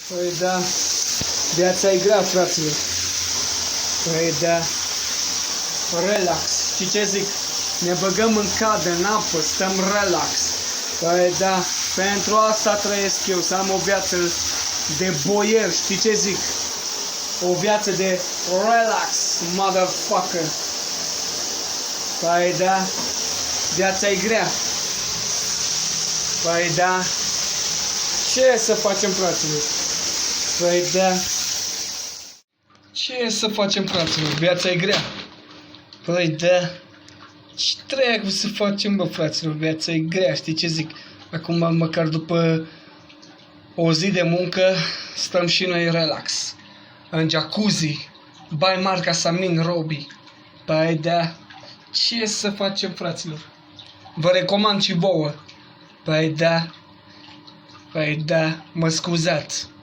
Păi da, viața e grea, fraților. Păi da, relax. Și ce zic? Ne băgăm în cadă, în apă, stăm relax. Păi da, pentru asta trăiesc eu, să am o viață de boier, știi ce zic? O viață de relax, motherfucker. Păi da, viața e grea. Păi da, ce să facem, fraților? Păi da, ce să facem, fraților? Viața e grea. Păi da, ce trebuie să facem, bă, fraților? Viața e grea, știi ce zic? Acum, măcar după o zi de muncă, stăm și noi relax. În jacuzzi, bai marca Samin Robi. Păi da, ce să facem, fraților? Vă recomand și vouă. Păi da, mă scuzați.